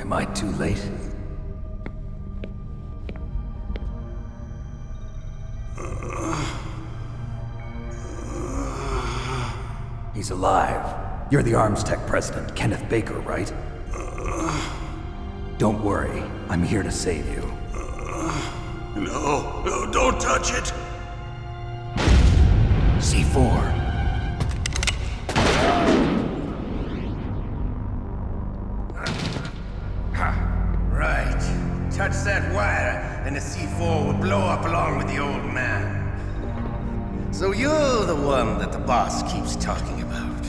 Am I too late? He's alive. You're the Arms Tech president, Kenneth Baker, right? Don't worry, I'm here to save you. No, don't touch it! C4. Right. Touch that wire, and the C4 will blow up along with the old man. So you're the one that the boss keeps talking about.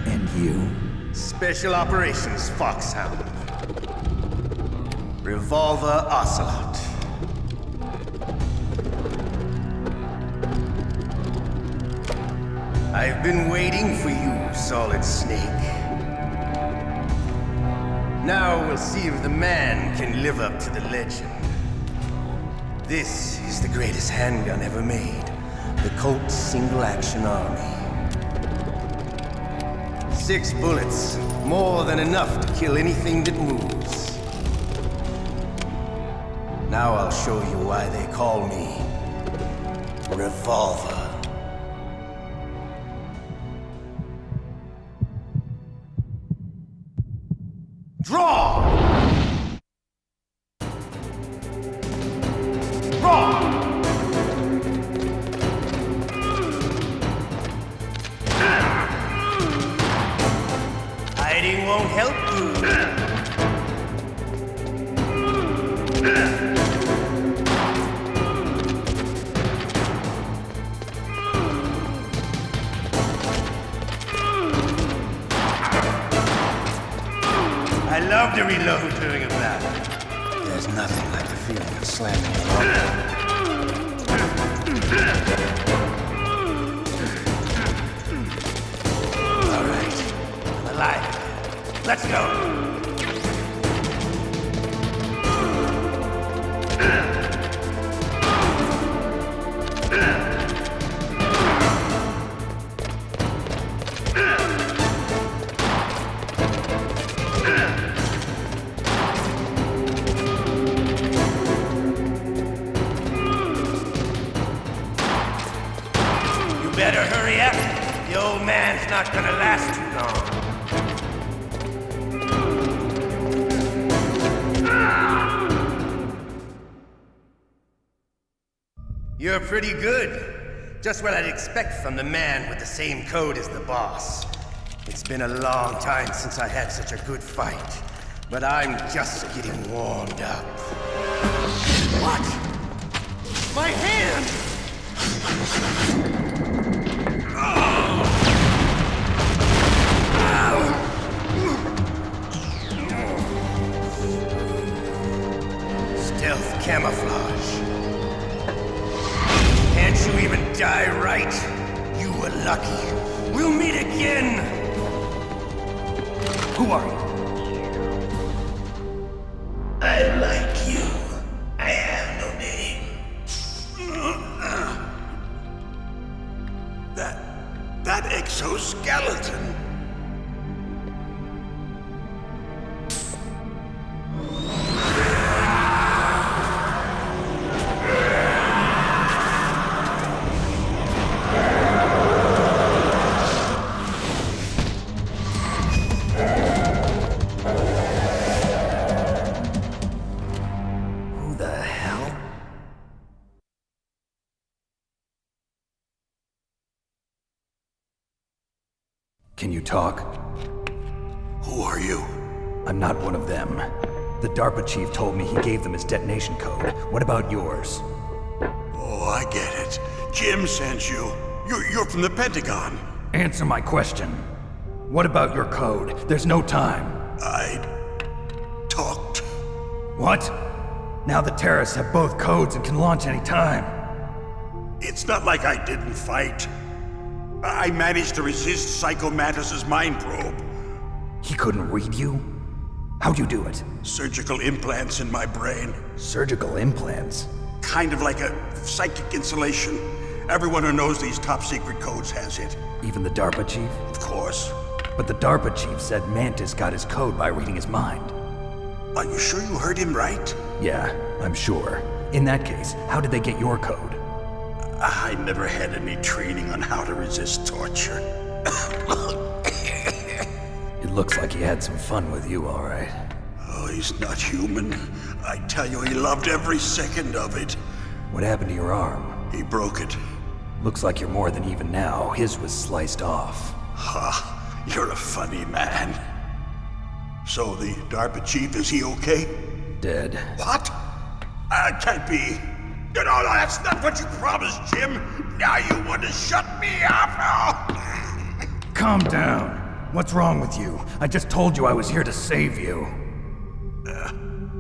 And you? Special Operations Foxhound. Revolver Ocelot. I've been waiting for you, Solid Snake. Now we'll see if the man can live up to the legend. This is the greatest handgun ever made. The Colt Single Action Army. 6 bullets, more than enough to kill anything that moves. Now I'll show you why they call me Revolver. Draw! Draw! Hiding won't help you. I love to reload during a battle. There's nothing like the feeling of slamming it on. All right, I'm alive. Let's go. Better hurry up. The old man's not gonna last too long. You're pretty good. Just what I'd expect from the man with the same code as the boss. It's been a long time since I had such a good fight, but I'm just getting warmed up. What? My hand! Stealth camouflage. Can't you even die right? You were lucky. We'll meet again! Who are you? I like you. I have no name. That exoskeleton. Who the hell? Can you talk? Who are you? I'm not one of them. The DARPA chief told me he gave them his detonation code. What about yours? Oh, I get it. Jim sent you. You're from the Pentagon. Answer my question. What about your code? There's no time. I talked. What? Now the terrorists have both codes and can launch any time. It's not like I didn't fight. I managed to resist Psycho Mantis's mind probe. He couldn't read you? How'd you do it? Surgical implants in my brain. Surgical implants? Kind of like a psychic insulation. Everyone who knows these top secret codes has it. Even the DARPA chief? Of course. But the DARPA chief said Mantis got his code by reading his mind. Are you sure you heard him right? Yeah, I'm sure. In that case, how did they get your code? I never had any training on how to resist torture. It looks like he had some fun with you, all right. Oh, he's not human. I tell you, he loved every second of it. What happened to your arm? He broke it. Looks like you're more than even now. His was sliced off. Ha, you're a funny man. So the DARPA chief, is he okay? Dead. What? Can't be. No, that's not what you promised, Jim. Now you want to shut me up? Calm down. What's wrong with you? I just told you I was here to save you.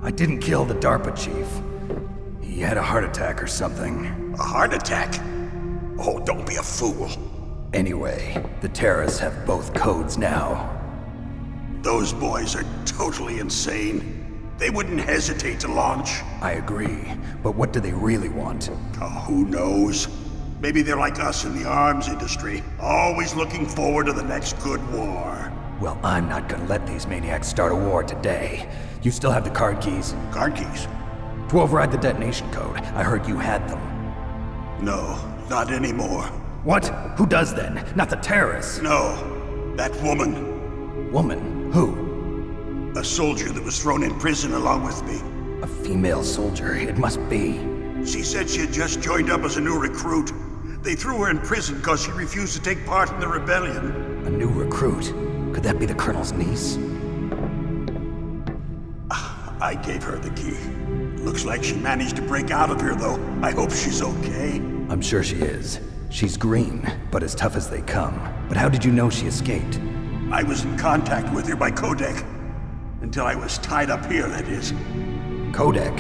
I didn't kill the DARPA chief. He had a heart attack or something. A heart attack? Oh, don't be a fool. Anyway, the terrorists have both codes now. Those boys are totally insane. They wouldn't hesitate to launch. I agree, but what do they really want? Oh, who knows? Maybe they're like us in the arms industry, always looking forward to the next good war. Well, I'm not gonna let these maniacs start a war today. You still have the card keys? Card keys? To override the detonation code. I heard you had them. No, not anymore. What? Who does then? Not the terrorists. No, that woman. Woman? Who? A soldier that was thrown in prison along with me. A female soldier, it must be. She said she had just joined up as a new recruit. They threw her in prison because she refused to take part in the rebellion. A new recruit? Could that be the Colonel's niece? I gave her the key. Looks like she managed to break out of here, though. I hope she's okay. I'm sure she is. She's green, but as tough as they come. But how did you know she escaped? I was in contact with her by codec. Until I was tied up here, that is. Codec?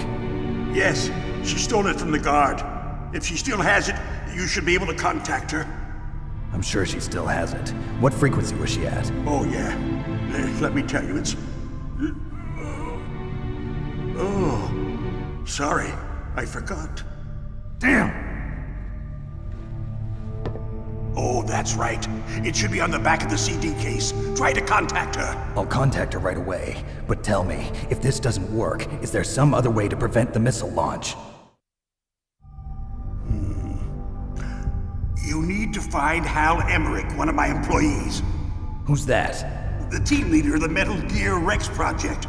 Yes, she stole it from the guard. If she still has it, you should be able to contact her. I'm sure she still has it. What frequency was she at? Oh, yeah. Let me tell you, it's... Oh, sorry. I forgot. Damn! Oh, that's right. It should be on the back of the CD case. Try to contact her. I'll contact her right away. But tell me, if this doesn't work, is there some other way to prevent the missile launch? You need to find Hal Emmerich, one of my employees. Who's that? The team leader of the Metal Gear Rex project.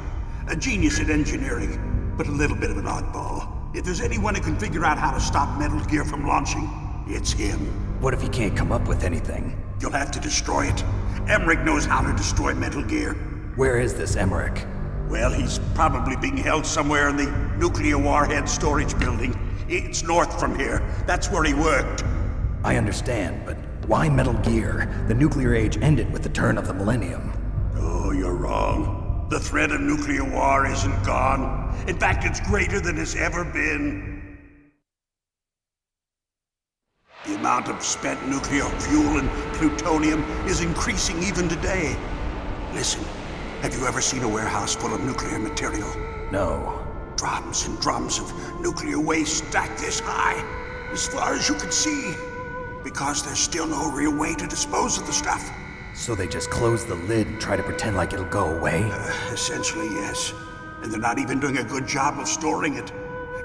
A genius at engineering, but a little bit of an oddball. If there's anyone who can figure out how to stop Metal Gear from launching, it's him. What if he can't come up with anything? You'll have to destroy it. Emmerich knows how to destroy Metal Gear. Where is this Emmerich? Well, he's probably being held somewhere in the nuclear warhead storage building. It's north from here. That's where he worked. I understand, but why Metal Gear? The nuclear age ended with the turn of the millennium. Oh, you're wrong. The threat of nuclear war isn't gone. In fact, it's greater than it's ever been. The amount of spent nuclear fuel and plutonium is increasing even today. Listen, have you ever seen a warehouse full of nuclear material? No. Drums and drums of nuclear waste stacked this high, as far as you can see, because there's still no real way to dispose of the stuff. So they just close the lid and try to pretend like it'll go away? Essentially, yes. And they're not even doing a good job of storing it.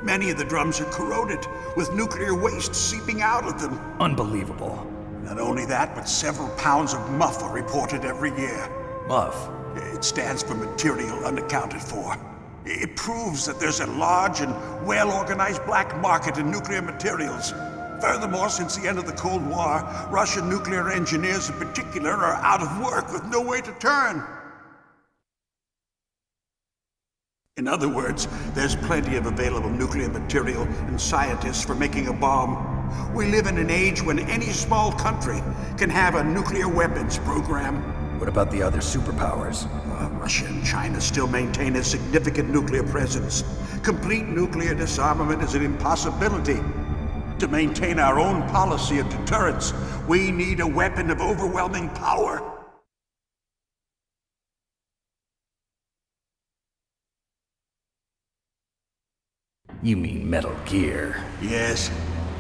Many of the drums are corroded, with nuclear waste seeping out of them. Unbelievable. Not only that, but several pounds of MUF are reported every year. MUF? It stands for material unaccounted for. It proves that there's a large and well-organized black market in nuclear materials. Furthermore, since the end of the Cold War, Russian nuclear engineers in particular are out of work with no way to turn. In other words, there's plenty of available nuclear material and scientists for making a bomb. We live in an age when any small country can have a nuclear weapons program. What about the other superpowers? Russia and China still maintain a significant nuclear presence. Complete nuclear disarmament is an impossibility. To maintain our own policy of deterrence, we need a weapon of overwhelming power. You mean Metal Gear? Yes.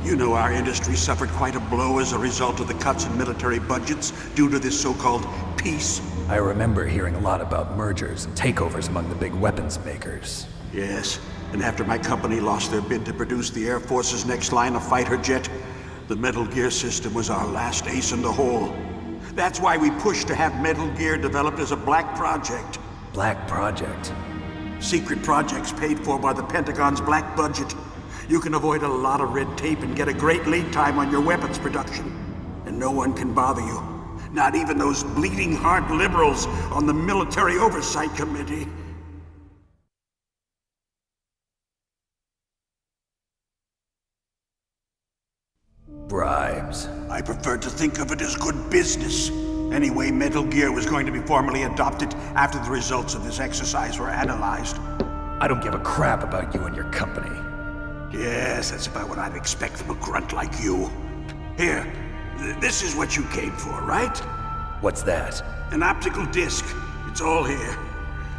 You know our industry suffered quite a blow as a result of the cuts in military budgets due to this so-called peace. I remember hearing a lot about mergers and takeovers among the big weapons makers. Yes, and after my company lost their bid to produce the Air Force's next line of fighter jet, the Metal Gear system was our last ace in the hole. That's why we pushed to have Metal Gear developed as a black project. Black Project? Secret projects paid for by the Pentagon's black budget. You can avoid a lot of red tape and get a great lead time on your weapons production. And no one can bother you. Not even those bleeding heart liberals on the Military Oversight Committee. Bribes. I prefer to think of it as good business. Anyway, Metal Gear was going to be formally adopted after the results of this exercise were analyzed. I don't give a crap about you and your company. Yes, that's about what I'd expect from a grunt like you. Here, this is what you came for, right? What's that? An optical disc. It's all here.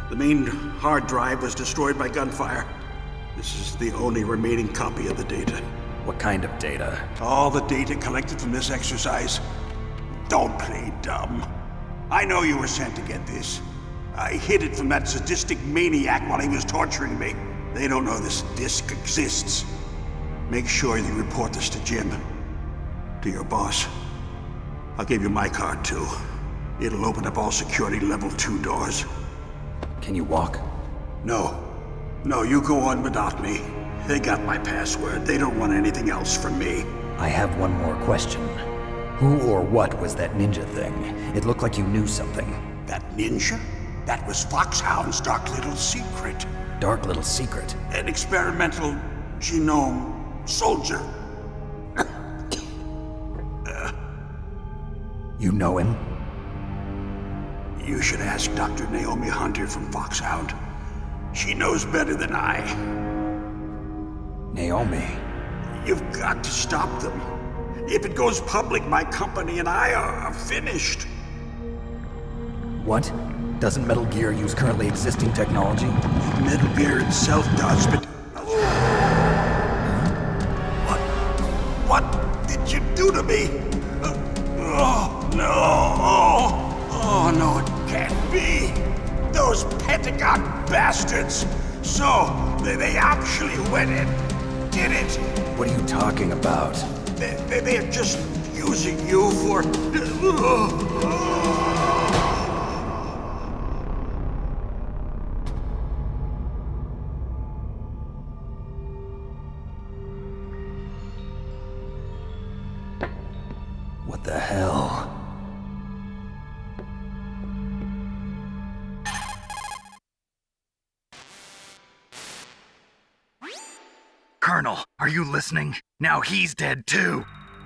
The main hard drive was destroyed by gunfire. This is the only remaining copy of the data. What kind of data? All the data collected from this exercise. Don't play dumb. I know you were sent to get this. I hid it from that sadistic maniac while he was torturing me. They don't know this disc exists. Make sure you report this to Jim. To your boss. I'll give you my card too. It'll open up all security level 2 doors. Can you walk? No. No, you go on without me. They got my password. They don't want anything else from me. I have one more question. Who or what was that ninja thing? It looked like you knew something. That ninja? That was Foxhound's dark little secret. Dark little secret? An experimental genome soldier. You know him? You should ask Dr. Naomi Hunter from Foxhound. She knows better than I. Naomi? You've got to stop them. If it goes public, my company and I are finished. What? Doesn't Metal Gear use currently existing technology? Metal Gear itself does, but... What did you do to me? Oh, no. Oh, no, it can't be. Those Pentagon bastards. So, they actually went and did it. What are you talking about? They're just using you for... What the hell? Colonel, are you listening? Now he's dead too.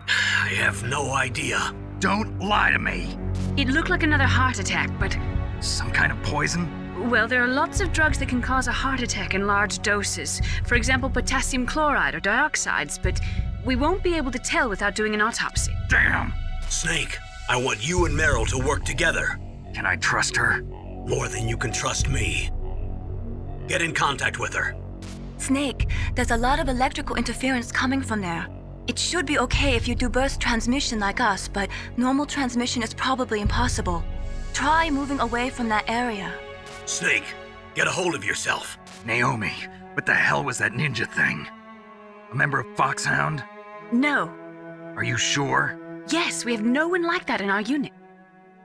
I have no idea. Don't lie to me. It looked like another heart attack, but... Some kind of poison? Well, there are lots of drugs that can cause a heart attack in large doses. For example, potassium chloride or dioxides, but we won't be able to tell without doing an autopsy. Damn! Snake, I want you and Meryl to work together. Can I trust her? More than you can trust me. Get in contact with her. Snake, there's a lot of electrical interference coming from there. It should be okay if you do burst transmission like us, but normal transmission is probably impossible. Try moving away from that area. Snake, get a hold of yourself. Naomi, what the hell was that ninja thing? A member of Foxhound? No. Are you sure? Yes, we have no one like that in our unit.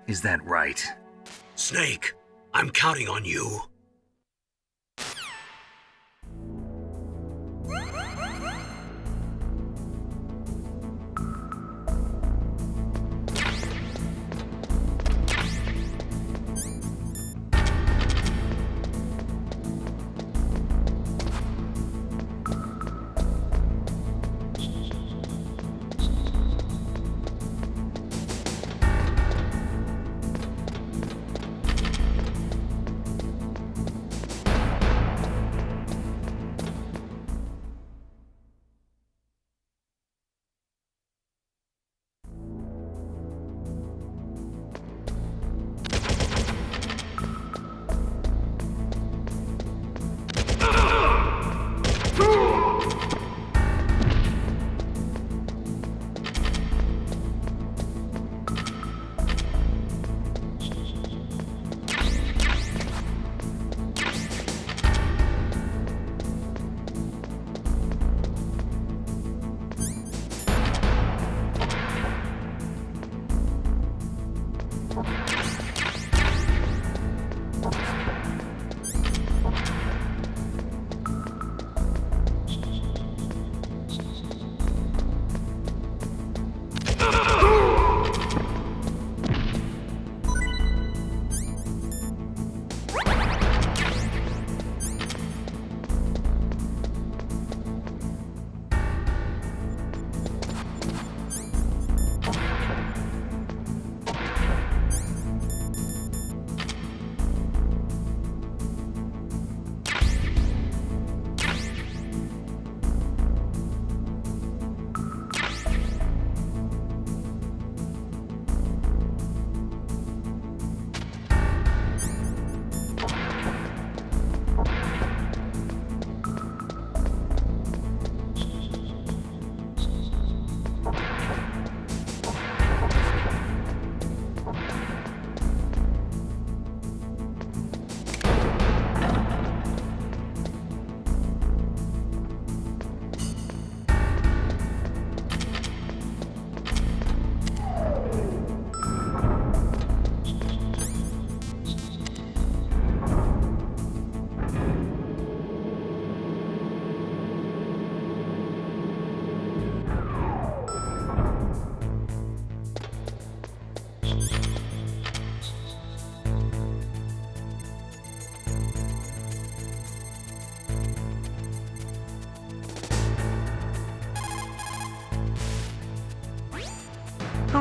Is that right? Snake, I'm counting on you.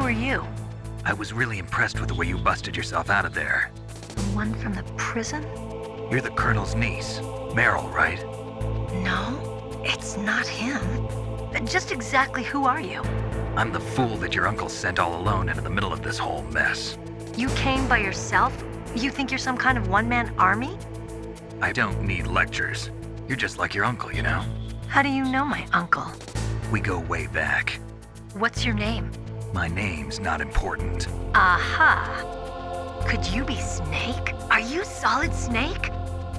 are you? I was really impressed with the way you busted yourself out of there. The one from the prison? You're the Colonel's niece, Meryl, right? No, it's not him. Just exactly who are you? I'm the fool that your uncle sent all alone into the middle of this whole mess. You came by yourself? You think you're some kind of one-man army? I don't need lectures. You're just like your uncle, you know? How do you know my uncle? We go way back. What's your name? My name's not important. Aha! Could you be Snake? Are you Solid Snake?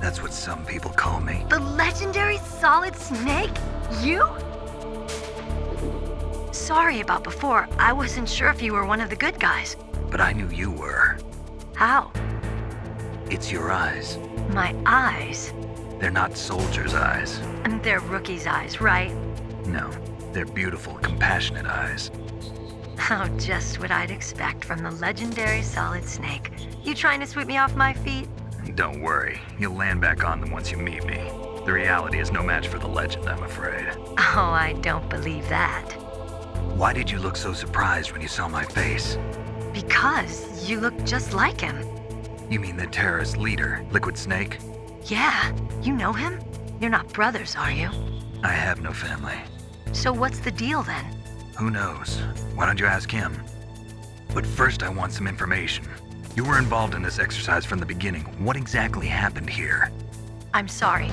That's what some people call me. The legendary Solid Snake? You? Sorry about before. I wasn't sure if you were one of the good guys. But I knew you were. How? It's your eyes. My eyes? They're not soldiers' eyes. And they're rookies' eyes, right? No, they're beautiful, compassionate eyes. Oh, just what I'd expect from the legendary Solid Snake. You trying to sweep me off my feet? Don't worry, you'll land back on them once you meet me. The reality is no match for the legend, I'm afraid. Oh, I don't believe that. Why did you look so surprised when you saw my face? Because you look just like him. You mean the terrorist leader, Liquid Snake? Yeah, you know him? You're not brothers, are you? I have no family. So what's the deal then? Who knows? Why don't you ask him? But first I want some information. You were involved in this exercise from the beginning. What exactly happened here? I'm sorry.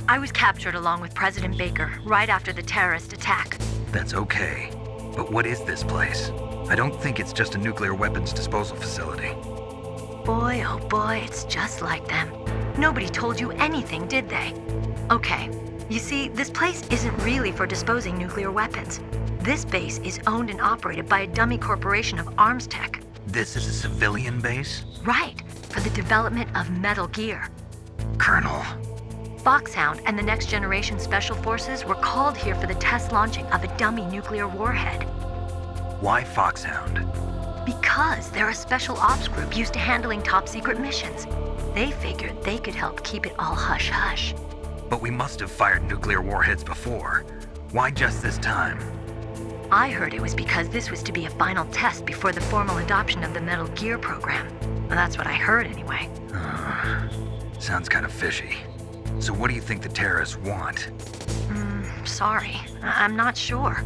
I was captured along with President Baker right after the terrorist attack. That's okay. But what is this place? I don't think it's just a nuclear weapons disposal facility. Boy, oh boy, it's just like them. Nobody told you anything, did they? Okay, you see, this place isn't really for disposing nuclear weapons. This base is owned and operated by a dummy corporation of arms tech. This is a civilian base? Right, for the development of Metal Gear. Colonel. Foxhound and the Next Generation Special Forces were called here for the test launching of a dummy nuclear warhead. Why Foxhound? Because they're a special ops group used to handling top secret missions. They figured they could help keep it all hush-hush. But we must have fired nuclear warheads before. Why just this time? I heard it was because this was to be a final test before the formal adoption of the Metal Gear program. Well, that's what I heard anyway. Sounds kind of fishy. So what do you think the terrorists want? Sorry, I'm not sure.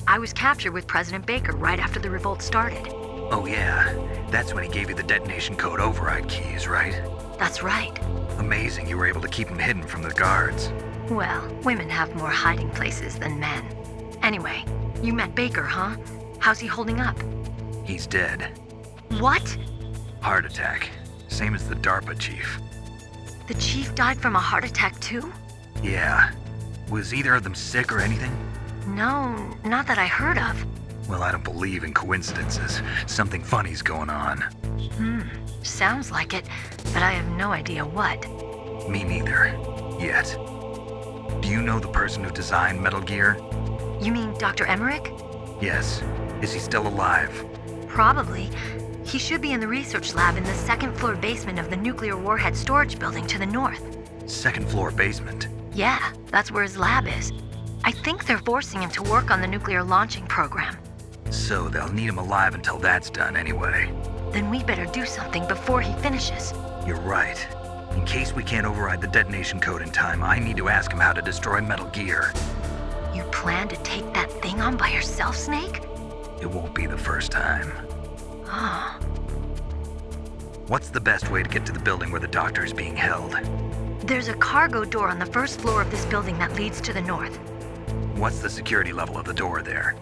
I was captured with President Baker right after the revolt started. Oh yeah, that's when he gave you the detonation code override keys, right? That's right. Amazing you were able to keep him hidden from the guards. Well, women have more hiding places than men. Anyway, you met Baker, huh? How's he holding up? He's dead. What? Heart attack. Same as the DARPA chief. The chief died from a heart attack too? Yeah. Was either of them sick or anything? No, not that I heard of. Well, I don't believe in coincidences. Something funny's going on. Sounds like it, but I have no idea what. Me neither. Yet. Do you know the person who designed Metal Gear? You mean Dr. Emmerich? Yes. Is he still alive? Probably. He should be in the research lab in the second floor basement of the nuclear warhead storage building to the north. Second floor basement? Yeah, that's where his lab is. I think they're forcing him to work on the nuclear launching program. So they'll need him alive until that's done anyway. Then we better do something before he finishes. You're right. In case we can't override the detonation code in time, I need to ask him how to destroy Metal Gear. You plan to take that thing on by yourself, Snake? It won't be the first time. What's the best way to get to the building where the doctor is being held? There's a cargo door on the first floor of this building that leads to the north. What's the security level of the door there?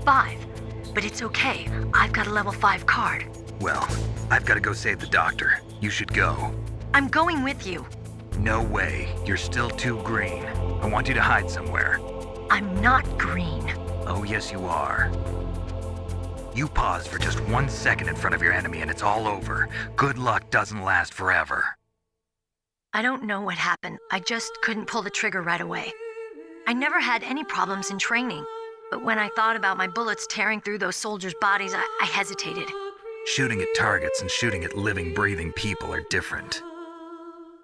5. But it's okay. I've got a level 5 card. Well, I've got to go save the doctor. You should go. I'm going with you. No way. You're still too green. I want you to hide somewhere. I'm not green. Oh, yes, you are. You pause for just 1 second in front of your enemy and it's all over. Good luck doesn't last forever. I don't know what happened. I just couldn't pull the trigger right away. I never had any problems in training, but when I thought about my bullets tearing through those soldiers' bodies, I hesitated. Shooting at targets and shooting at living, breathing people are different.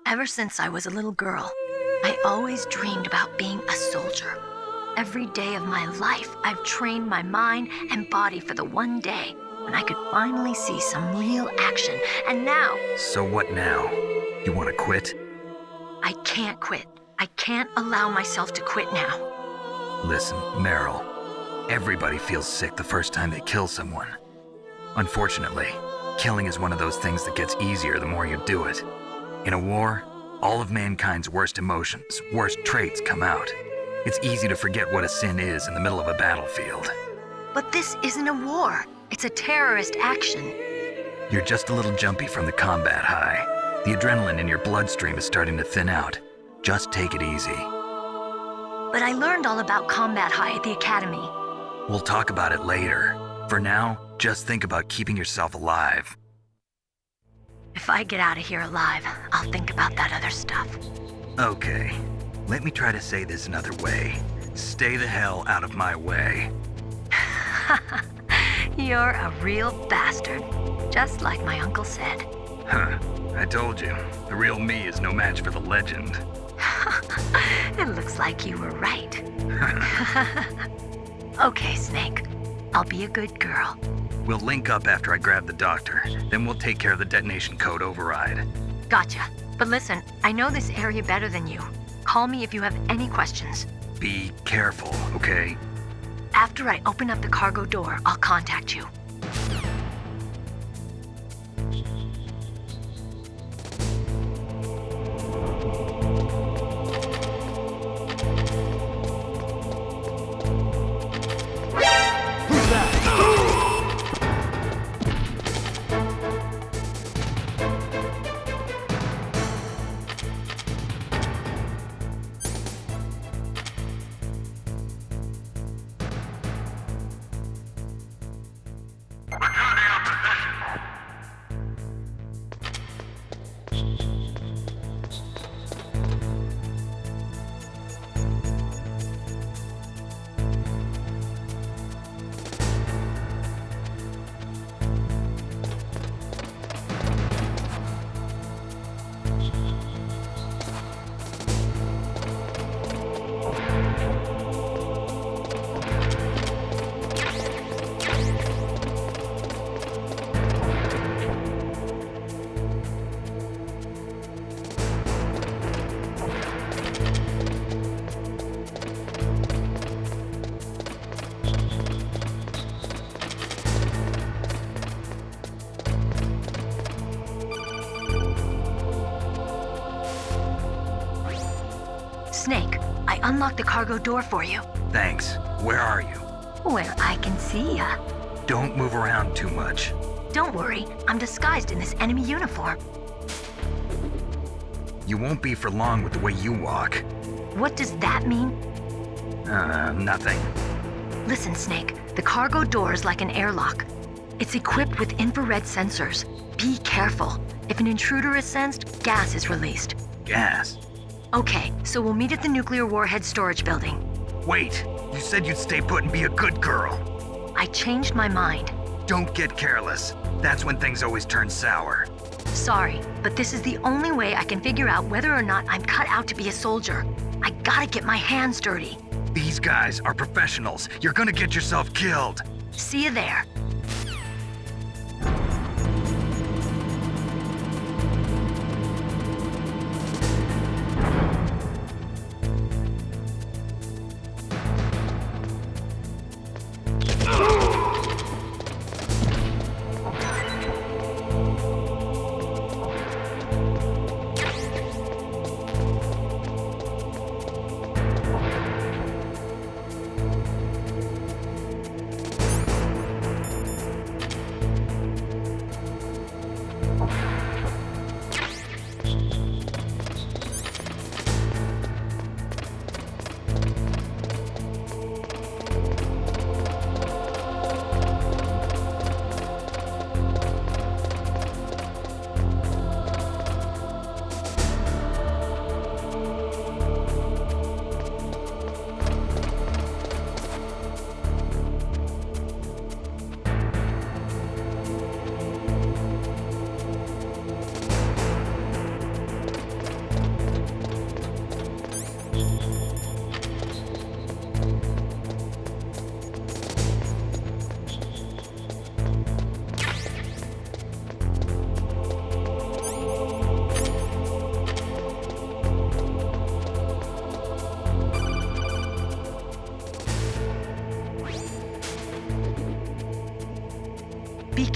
Ever since I was a little girl, I always dreamed about being a soldier. Every day of my life, I've trained my mind and body for the one day when I could finally see some real action. And now, So what now? You want to quit? I can't quit. I can't allow myself to quit now. Listen, Meryl, everybody feels sick the first time they kill someone. Unfortunately, killing is one of those things that gets easier the more you do it. In a war, all of mankind's worst emotions, worst traits come out. It's easy to forget what a sin is in the middle of a battlefield. But this isn't a war. It's a terrorist action. You're just a little jumpy from the combat high. The adrenaline in your bloodstream is starting to thin out. Just take it easy. But I learned all about combat high at the academy. We'll talk about it later. For now, just think about keeping yourself alive. If I get out of here alive, I'll think about that other stuff. Okay, let me try to say this another way. Stay the hell out of my way. You're a real bastard, just like my uncle said. Huh, I told you, the real me is no match for the legend. It looks like you were right. Okay, Snake. I'll be a good girl. We'll link up after I grab the doctor, then we'll take care of the detonation code override. Gotcha. But listen, I know this area better than you. Call me if you have any questions. Be careful, okay? After I open up the cargo door, I'll contact you. Snake, I unlocked the cargo door for you. Thanks. Where are you? Where I can see ya. Don't move around too much. Don't worry, I'm disguised in this enemy uniform. You won't be for long with the way you walk. What does that mean? Nothing. Listen, Snake, the cargo door is like an airlock. It's equipped with infrared sensors. Be careful. If an intruder is sensed, gas is released. Gas? Okay, so we'll meet at the nuclear warhead storage building. Wait, you said you'd stay put and be a good girl. I changed my mind. Don't get careless. That's when things always turn sour. Sorry, but this is the only way I can figure out whether or not I'm cut out to be a soldier. I gotta get my hands dirty. These guys are professionals. You're gonna get yourself killed. See you there.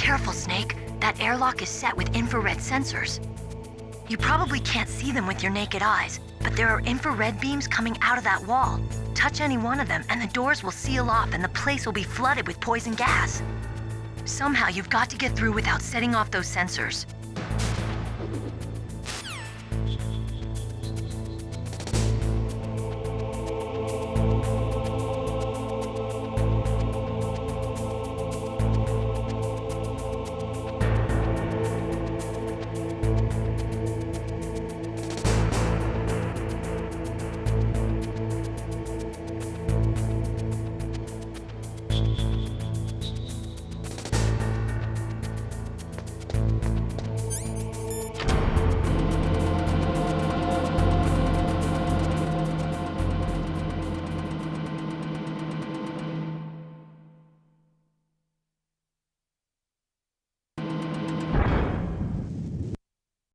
careful, Snake. That airlock is set with infrared sensors. You probably can't see them with your naked eyes, but there are infrared beams coming out of that wall. Touch any one of them and the doors will seal off and the place will be flooded with poison gas. Somehow you've got to get through without setting off those sensors.